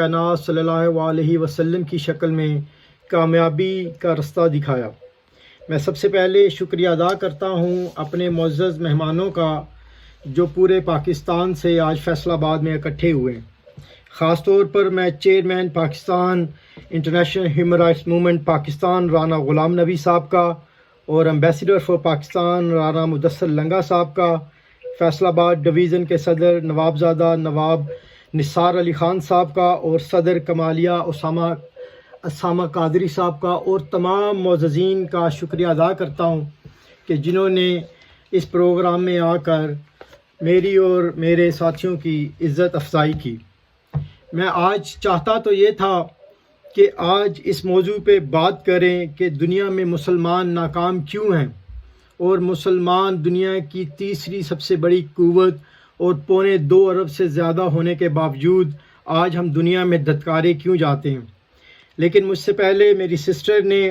کائنات صلی اللہ علیہ وسلم کی شکل میں کامیابی کا رستہ دکھایا۔ میں سب سے پہلے شکریہ ادا کرتا ہوں اپنے معزز مہمانوں کا جو پورے پاکستان سے آج فیصل آباد میں اکٹھے ہوئے ہیں۔ خاص طور پر میں chairman Pakistan international human rights movement Pakistan Rana Ghulam نبی صاحب کا اور ایمبیسیڈر فار پاکستان رانا مدثر لنگا صاحب کا، فیصل آباد ڈویژن کے صدر نوابزادہ نواب نثار علی خان صاحب کا اور صدر کمالیہ اسامہ قادری صاحب کا، اور تمام معززین کا شکریہ ادا کرتا ہوں کہ جنہوں نے اس پروگرام میں آ کر میری اور میرے ساتھیوں کی عزت افزائی کی۔ میں آج چاہتا تو یہ تھا کہ آج اس موضوع پہ بات کریں کہ دنیا میں مسلمان ناکام کیوں ہیں، اور مسلمان دنیا کی تیسری سب سے بڑی قوت اور 2.25 ارب سے زیادہ ہونے کے باوجود آج ہم دنیا میں دھتکارے کیوں جاتے ہیں۔ لیکن مجھ سے پہلے میری سسٹر نے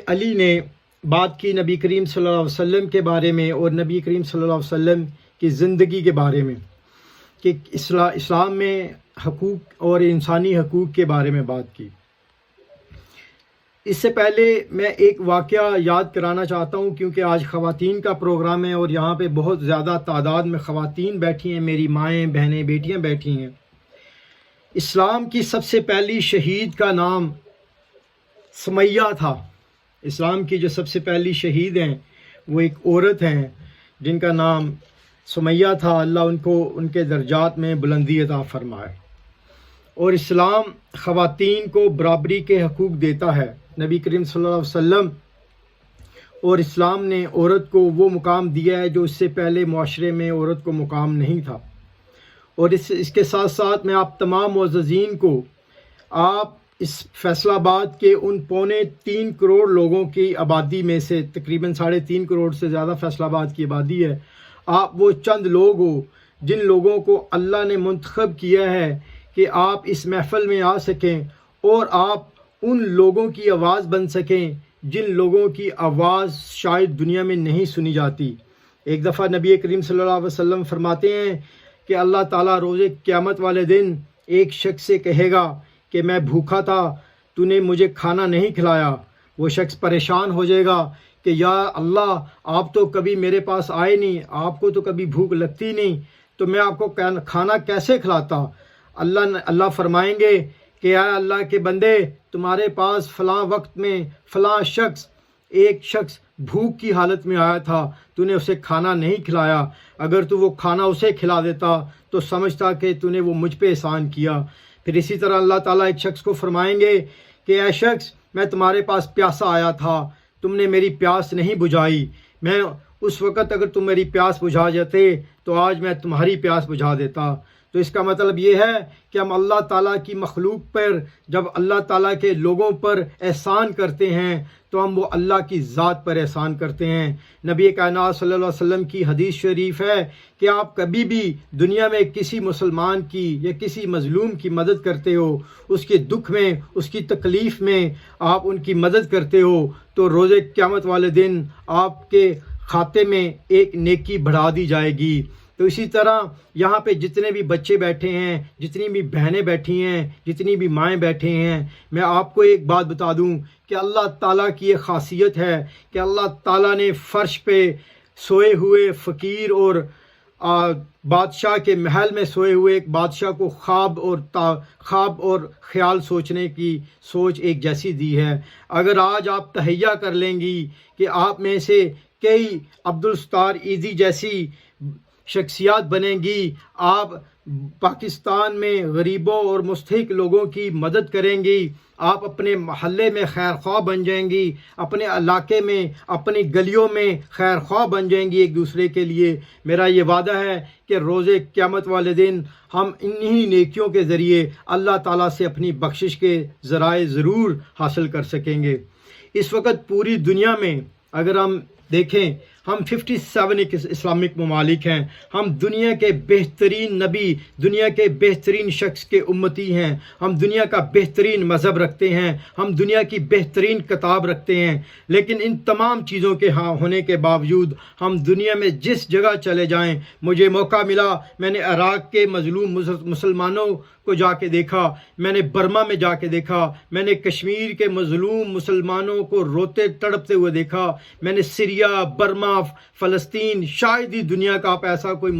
علی نے بات کی نبی کریم صلی اللہ علیہ وسلم کے بارے میں اور نبی کریم صلی اللہ علیہ وسلم کی زندگی کے بارے میں، کہ اسلام میں حقوق اور انسانی حقوق کے بارے میں بات کی۔ اس سے پہلے میں ایک واقعہ یاد کرانا چاہتا ہوں، کیونکہ آج خواتین کا پروگرام ہے اور یہاں پہ بہت زیادہ تعداد میں خواتین بیٹھی ہیں، میری مائیں بہنیں بیٹیاں بیٹھی ہیں۔ اسلام کی سب سے پہلی شہید کا نام سمیہ تھا۔ اسلام کی جو سب سے پہلی شہید ہیں وہ ایک عورت ہیں جن کا نام سمیہ تھا۔ اللہ ان کو ان کے درجات میں بلندی عطا فرمائے۔ اور اسلام خواتین کو برابری کے حقوق دیتا ہے۔ نبی کریم صلی اللہ علیہ وسلم اور اسلام نے عورت کو وہ مقام دیا ہے جو اس سے پہلے معاشرے میں عورت کو مقام نہیں تھا۔ اور اس کے ساتھ ساتھ میں آپ تمام معززین کو، آپ اس فیصل آباد کے ان 3.25 کروڑ لوگوں کی آبادی میں سے، تقریباً 3.5 کروڑ سے زیادہ فیصل آباد کی آبادی ہے، آپ وہ چند لوگ ہو جن لوگوں کو اللہ نے منتخب کیا ہے کہ آپ اس محفل میں آ سکیں اور آپ ان لوگوں کی آواز بن سکیں جن لوگوں کی آواز شاید دنیا میں نہیں سنی جاتی۔ ایک دفعہ نبی کریم صلی اللہ علیہ وسلم فرماتے ہیں کہ اللہ تعالیٰ روز قیامت والے دن ایک شخص سے کہے گا کہ میں بھوکا تھا، تو نے مجھے کھانا نہیں کھلایا۔ وہ شخص پریشان ہو جائے گا کہ یا اللہ، آپ تو کبھی میرے پاس آئے نہیں، آپ کو تو کبھی بھوک لگتی نہیں، تو میں آپ کو کھانا کیسے کھلاتا؟ اللہ فرمائیں گے کہ اے اللہ کے بندے، تمہارے پاس فلاں وقت میں فلاں ایک شخص بھوک کی حالت میں آیا تھا، تو نے اسے کھانا نہیں کھلایا۔ اگر تو وہ کھانا اسے کھلا دیتا تو سمجھتا کہ تو نے وہ مجھ پہ احسان کیا۔ پھر اسی طرح اللہ تعالیٰ ایک شخص کو فرمائیں گے کہ اے شخص، میں تمہارے پاس پیاسا آیا تھا، تم نے میری پیاس نہیں بجھائی، میں اس وقت اگر تم میری پیاس بجھا جاتے تو آج میں تمہاری پیاس بجھا دیتا۔ تو اس کا مطلب یہ ہے کہ ہم اللہ تعالیٰ کی مخلوق پر، جب اللہ تعالیٰ کے لوگوں پر احسان کرتے ہیں تو ہم وہ اللہ کی ذات پر احسان کرتے ہیں۔ نبی کائنات صلی اللہ علیہ وسلم کی حدیث شریف ہے کہ آپ کبھی بھی دنیا میں کسی مسلمان کی یا کسی مظلوم کی مدد کرتے ہو، اس کے دکھ میں، اس کی تکلیف میں آپ ان کی مدد کرتے ہو، تو روز قیامت والے دن آپ کے کھاتے میں ایک نیکی بڑھا دی جائے گی۔ تو اسی طرح یہاں پہ جتنے بھی بچے بیٹھے ہیں، جتنی بھی بہنیں بیٹھی ہیں، جتنی بھی مائیں بیٹھے ہیں، میں آپ کو ایک بات بتا دوں کہ اللہ تعالیٰ کی یہ خاصیت ہے کہ اللہ تعالیٰ نے فرش پہ سوئے ہوئے فقیر اور بادشاہ کے محل میں سوئے ہوئے ایک بادشاہ کو خواب اور خیال سوچنے کی سوچ ایک جیسی دی ہے۔ اگر آج آپ تہیہ کر لیں گی کہ آپ میں سے کئی عبدالستار ایزی جیسی شخصیات بنیں گی، آپ پاکستان میں غریبوں اور مستحق لوگوں کی مدد کریں گی، آپ اپنے محلے میں خیر خواہ بن جائیں گی، اپنے علاقے میں، اپنی گلیوں میں خیر خواہ بن جائیں گی ایک دوسرے کے لیے، میرا یہ وعدہ ہے کہ روز قیامت والے دن ہم انہی نیکیوں کے ذریعے اللہ تعالیٰ سے اپنی بخشش کے ذرائع ضرور حاصل کر سکیں گے۔ اس وقت پوری دنیا میں اگر ہم دیکھیں، ہم 57 اسلامک ممالک ہیں، ہم دنیا کے بہترین نبی، دنیا کے بہترین شخص کے امتی ہیں، ہم دنیا کا بہترین مذہب رکھتے ہیں، ہم دنیا کی بہترین کتاب رکھتے ہیں، لیکن ان تمام چیزوں کے ہونے کے باوجود ہم دنیا میں جس جگہ چلے جائیں، مجھے موقع ملا، میں نے عراق کے مظلوم مسلمانوں کو جا کے دیکھا، میں نے برما میں جا کے دیکھا، میں نے کشمیر کے مظلوم مسلمانوں کو روتے تڑپتے ہوئے دیکھا، میں نے سیریا، برما، فلسطین، شاید ہی دنیا کا آپ ایسا کوئی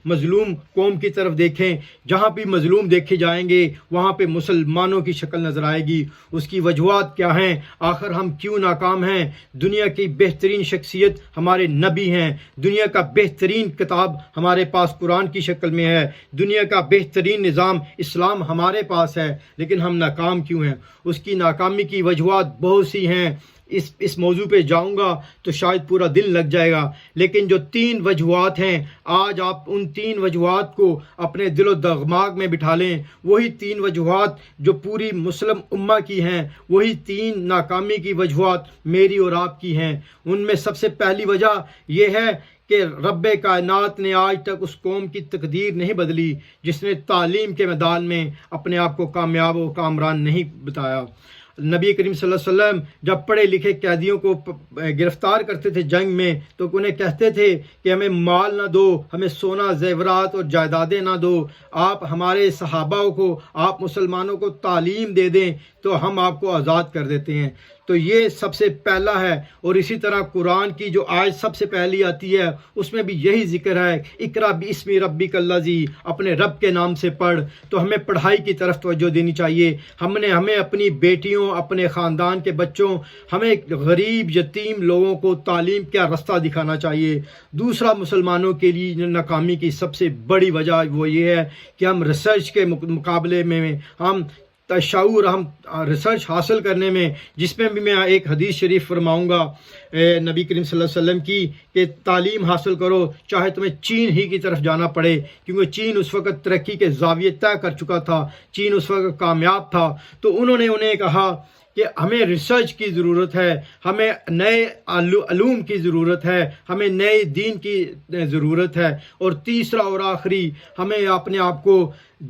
مظلوم قوم کی طرف دیکھیں، جہاں بھی مظلوم دیکھے جائیں گے وہاں پہ مسلمانوں کی شکل نظر آئے گی۔ اس کی وجوہات کیا ہیں؟ آخر ہم کیوں ناکام ہیں؟ دنیا کی بہترین شخصیت ہمارے نبی ہیں، دنیا کا بہترین کتاب ہمارے پاس قرآن کی شکل میں ہے، دنیا کا بہترین نظام اسلام ہمارے پاس ہے، لیکن ہم ناکام کیوں ہیں؟ اس کی ناکامی کی وجوہات بہت سی ہیں، اس موضوع پہ جاؤں گا تو شاید پورا دل لگ جائے گا، لیکن جو 3 وجوہات ہیں، آج آپ ان 3 وجوہات کو اپنے دل و دماغ میں بٹھا لیں۔ وہی 3 وجوہات جو پوری مسلم امہ کی ہیں، وہی 3 ناکامی کی وجوہات میری اور آپ کی ہیں۔ ان میں سب سے پہلی وجہ یہ ہے کہ رب کائنات نے آج تک اس قوم کی تقدیر نہیں بدلی جس نے تعلیم کے میدان میں اپنے آپ کو کامیاب و کامران نہیں بتایا۔ نبی کریم صلی اللہ علیہ وسلم جب پڑھے لکھے قیدیوں کو گرفتار کرتے تھے جنگ میں، تو انہیں کہتے تھے کہ ہمیں مال نہ دو، ہمیں سونا زیورات اور جائیدادیں نہ دو، آپ ہمارے صحابہ کو، آپ مسلمانوں کو تعلیم دے دیں تو ہم آپ کو آزاد کر دیتے ہیں۔ تو یہ سب سے پہلا ہے، اور اسی طرح قرآن کی جو آیت سب سے پہلی آتی ہے اس میں بھی یہی ذکر ہے، اقرا باسم ربک الذی، اپنے رب کے نام سے پڑھ۔ تو ہمیں پڑھائی کی طرف توجہ دینی چاہیے، ہمیں اپنی بیٹیوں، اپنے خاندان کے بچوں، ہمیں غریب یتیم لوگوں کو تعلیم کا راستہ دکھانا چاہیے۔ دوسرا، مسلمانوں کے لیے ناکامی کی سب سے بڑی وجہ وہ یہ ہے کہ ہم ریسرچ کے مقابلے میں، ہم تشعور، ہم ریسرچ حاصل کرنے میں، جس میں بھی میں ایک حدیث شریف فرماؤں گا نبی کریم صلی اللہ علیہ وسلم کی، کہ تعلیم حاصل کرو چاہے تمہیں چین ہی کی طرف جانا پڑے، کیونکہ چین اس وقت ترقی کے زاویے طے کر چکا تھا، چین اس وقت کامیاب تھا۔ تو انہیں کہا کہ ہمیں ریسرچ کی ضرورت ہے، ہمیں نئے علوم کی ضرورت ہے، ہمیں نئے دین کی ضرورت ہے، اور تیسرا اور آخری، ہمیں اپنے آپ کو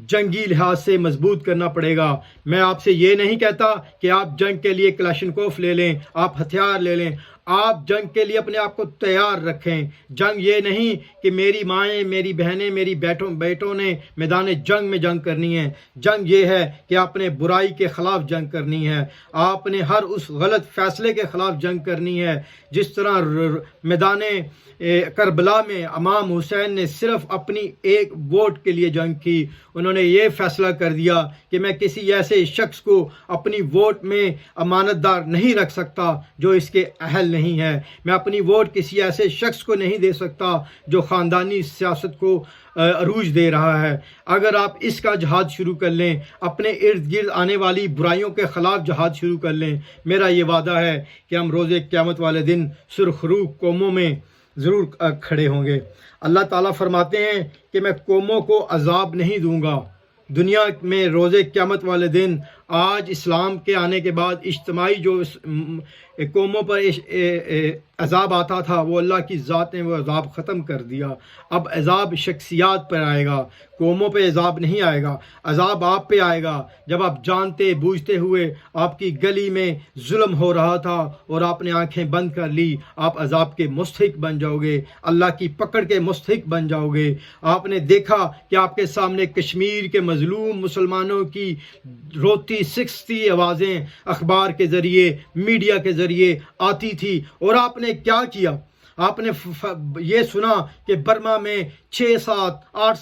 جنگی لحاظ سے مضبوط کرنا پڑے گا۔ میں آپ سے یہ نہیں کہتا کہ آپ جنگ کے لیے کلاشنکوف لے لیں، آپ ہتھیار لے لیں، آپ جنگ کے لیے اپنے آپ کو تیار رکھیں۔ جنگ یہ نہیں کہ میری مائیں، میری بہنیں، میری بیٹوں نے میدان جنگ میں جنگ کرنی ہے۔ جنگ یہ ہے کہ آپ نے برائی کے خلاف جنگ کرنی ہے، آپ نے ہر اس غلط فیصلے کے خلاف جنگ کرنی ہے۔ جس طرح میدان کربلا میں امام حسین نے صرف اپنی ایک ووٹ کے لیے جنگ کی، انہوں نے یہ فیصلہ کر دیا کہ میں کسی ایسے شخص کو اپنی ووٹ میں امانت دار نہیں رکھ سکتا جو اس کے اہل نہیں ہے، میں اپنی ووٹ کسی ایسے شخص کو نہیں دے سکتا جو خاندانی سیاست کو عروج دے رہا ہے۔ اگر آپ اس کا جہاد شروع کر لیں، اپنے ارد گرد آنے والی برائیوں کے خلاف جہاد شروع کر لیں، میرا یہ وعدہ ہے کہ ہم روز قیامت والے دن سرخرو قوموں میں ضرور کھڑے ہوں گے۔ اللہ تعالیٰ فرماتے ہیں کہ میں قوموں کو عذاب نہیں دوں گا دنیا میں روز قیامت والے دن۔ آج اسلام کے آنے کے بعد اجتماعی جو قوموں پر عذاب آتا تھا، وہ اللہ کی ذات نے وہ عذاب ختم کر دیا۔ اب عذاب شخصیات پر آئے گا، قوموں پہ عذاب نہیں آئے گا۔ عذاب آپ پہ آئے گا جب آپ جانتے بوجھتے ہوئے آپ کی گلی میں ظلم ہو رہا تھا اور آپ نے آنکھیں بند کر لی، آپ عذاب کے مستحق بن جاؤ گے، اللہ کی پکڑ کے مستحق بن جاؤ گے۔ آپ نے دیکھا کہ آپ کے سامنے کشمیر کے مظلوم مسلمانوں کی روتی سکھتی آوازیں اخبار کے ذریعے، میڈیا کے ذریعے آتی تھی، اور آپ نے کیا کیا؟ آپ نے یہ سنا کہ برما میں 6 7 8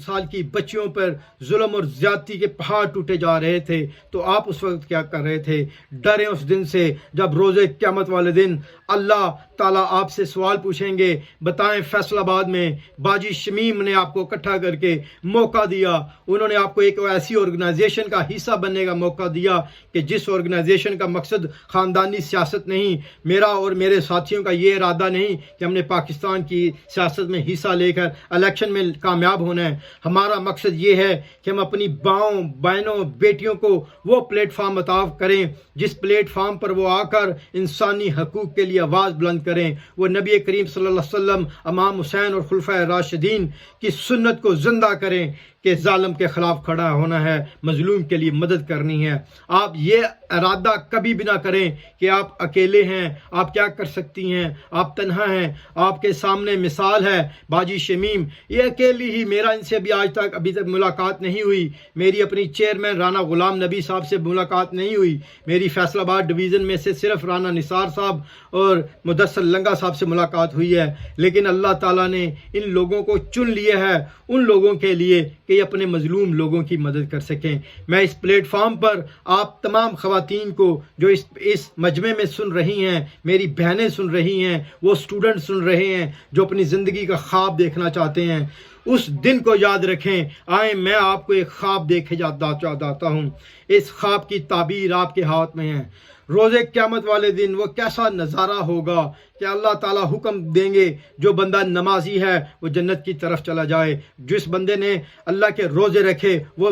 سال کی بچیوں پر ظلم اور زیادتی کے پہاڑ ٹوٹے جا رہے تھے، تو آپ اس وقت کیا کر رہے تھے؟ ڈریں اس دن سے جب روز قیامت والے دن اللہ تعالیٰ آپ سے سوال پوچھیں گے۔ بتائیں، فیصل آباد میں باجی شمیم نے آپ کو اکٹھا کر کے موقع دیا، انہوں نے آپ کو ایک ایسی آرگنائزیشن کا حصہ بننے کا موقع دیا کہ جس آرگنائزیشن کا مقصد خاندانی سیاست نہیں، میرا اور میرے ساتھیوں کا یہ ارادہ نہیں کہ ہم نے پاکستان کی سیاست میں حصہ لے کر الیکشن میں کامیاب ہونا ہے۔ ہمارا مقصد یہ ہے کہ ہم اپنی بہنوں بیٹیوں کو وہ پلیٹ فارم عطا کریں جس پلیٹ فارم پر وہ آ کر انسانی حقوق کے لیے آواز بلند بلند کریں، وہ نبی کریم صلی اللہ علیہ وسلم، امام حسین اور خلفائے راشدین کی سنت کو زندہ کریں کہ ظالم کے خلاف کھڑا ہونا ہے، مظلوم کے لیے مدد کرنی ہے۔ آپ یہ ارادہ کبھی بھی نہ کریں کہ آپ اکیلے ہیں، آپ کیا کر سکتی ہیں، آپ تنہا ہیں۔ آپ کے سامنے مثال ہے باجی شمیم، یہ اکیلی ہی، میرا ان سے بھی ابھی تک ملاقات نہیں ہوئی، میری اپنی چیئرمین رانا غلام نبی صاحب سے ملاقات نہیں ہوئی، میری فیصل آباد ڈویژن میں سے صرف رانا نثار صاحب اور مدثر لنگا صاحب سے ملاقات ہوئی ہے، لیکن اللہ تعالیٰ نے ان لوگوں کو چن لیا ہے ان لوگوں کے لیے کہ یہ اپنے مظلوم لوگوں کی مدد کر سکیں۔ میں اس پلیٹ فارم پر آپ تمام خواتین کو جو اس مجمع میں سن رہی ہیں، میری بہنیں سن رہی ہیں، وہ اسٹوڈنٹ سن رہے ہیں جو اپنی زندگی کا خواب دیکھنا چاہتے ہیں، اس دن کو یاد رکھیں۔ آئیں میں آپ کو ایک خواب دیکھے جاتا ہوں، اس خواب کی تعبیر آپ کے ہاتھ میں ہے۔ روز قیامت والے دن وہ کیسا نظارہ ہوگا کہ اللہ تعالیٰ حکم دیں گے جو بندہ نمازی ہے وہ جنت کی طرف چلا جائے، جس بندے نے اللہ کے روزے رکھے وہ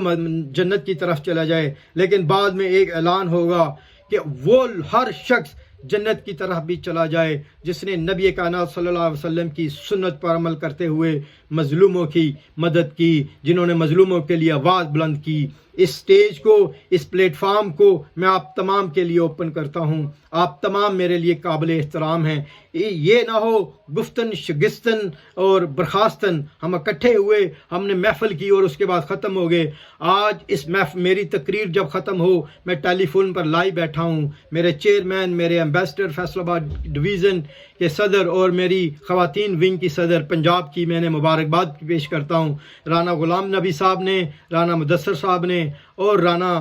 جنت کی طرف چلا جائے، لیکن بعد میں ایک اعلان ہوگا کہ وہ ہر شخص جنت کی طرف بھی چلا جائے جس نے نبی کائنات صلی اللہ علیہ وسلم کی سنت پر عمل کرتے ہوئے مظلوموں کی مدد کی، جنہوں نے مظلوموں کے لیے آواز بلند کی۔ اس سٹیج کو، اس پلیٹ فارم کو میں آپ تمام کے لیے اوپن کرتا ہوں، آپ تمام میرے لیے قابل احترام ہیں۔ یہ نہ ہو گفتن شگستن اور برخاستن ہم اکٹھے ہوئے، ہم نے محفل کی اور اس کے بعد ختم ہو گئے۔ آج اس میری تقریر جب ختم ہو، میں ٹیلی فون پر لائیو بیٹھا ہوں، میرے چیئرمین، میرے ایمبیسڈر فیصل آباد ڈویژن کے صدر اور میری خواتین ونگ کی صدر پنجاب کی میں نے مبارکباد پیش کرتا ہوں۔ رانا غلام نبی صاحب نے، رانا مدثر صاحب نے اور رانا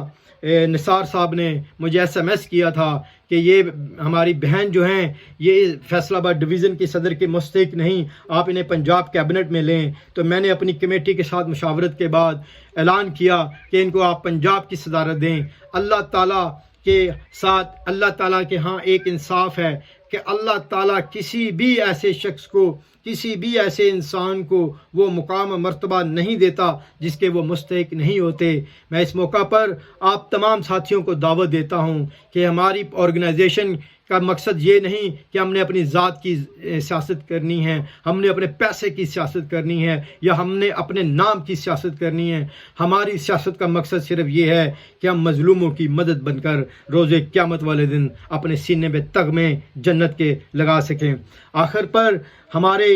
نثار صاحب نے مجھے SMS کیا تھا کہ یہ ہماری بہن جو ہیں یہ فیصل آباد ڈویژن کی صدر کے مستحق نہیں، آپ انہیں پنجاب کیبنٹ میں لیں۔ تو میں نے اپنی کمیٹی کے ساتھ مشاورت کے بعد اعلان کیا کہ ان کو آپ پنجاب کی صدارت دیں۔ اللہ تعالیٰ کے ساتھ، اللہ تعالیٰ کے ہاں ایک انصاف ہے کہ اللہ تعالیٰ کسی بھی ایسے شخص کو، کسی بھی ایسے انسان کو وہ مقام و مرتبہ نہیں دیتا جس کے وہ مستحق نہیں ہوتے۔ میں اس موقع پر آپ تمام ساتھیوں کو دعوت دیتا ہوں کہ ہماری آرگنائزیشن کا مقصد یہ نہیں کہ ہم نے اپنی ذات کی سیاست کرنی ہے، ہم نے اپنے پیسے کی سیاست کرنی ہے، یا ہم نے اپنے نام کی سیاست کرنی ہے۔ ہماری سیاست کا مقصد صرف یہ ہے کہ ہم مظلوموں کی مدد بن کر روز قیامت والے دن اپنے سینے میں تغمے جنت کے لگا سکیں۔ آخر پر ہمارے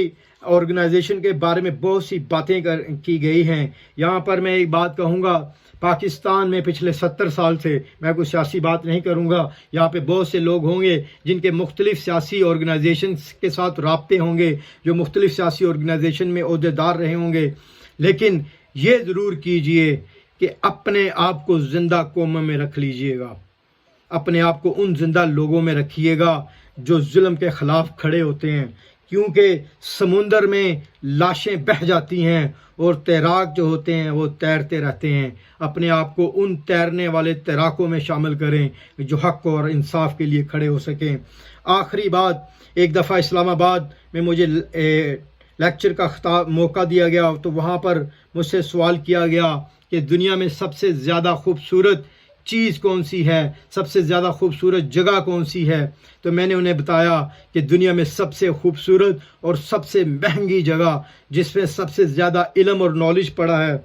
آرگنائزیشن کے بارے میں بہت سی باتیں کی گئی ہیں، یہاں پر میں ایک بات کہوں گا۔ پاکستان میں پچھلے 70 سال سے، میں کوئی سیاسی بات نہیں کروں گا، یہاں پہ بہت سے لوگ ہوں گے جن کے مختلف سیاسی آرگنائزیشنز کے ساتھ رابطے ہوں گے، جو مختلف سیاسی آرگنائزیشن میں عہدیدار رہے ہوں گے، لیکن یہ ضرور کیجئے کہ اپنے آپ کو زندہ قوموں میں رکھ لیجئے گا، اپنے آپ کو ان زندہ لوگوں میں رکھیے گا جو ظلم کے خلاف کھڑے ہوتے ہیں، کیونکہ سمندر میں لاشیں بہہ جاتی ہیں اور تیراک جو ہوتے ہیں وہ تیرتے رہتے ہیں۔ اپنے آپ کو ان تیرنے والے تیراکوں میں شامل کریں جو حق اور انصاف کے لیے کھڑے ہو سکیں۔ آخری بات، ایک دفعہ اسلام آباد میں مجھے لیکچر کا موقع دیا گیا تو وہاں پر مجھ سے سوال کیا گیا کہ دنیا میں سب سے زیادہ خوبصورت چیز کون سی ہے، سب سے زیادہ خوبصورت جگہ کون سی ہے؟ تو میں نے انہیں بتایا کہ دنیا میں سب سے خوبصورت اور سب سے مہنگی جگہ جس میں سب سے زیادہ علم اور نالج پڑا ہے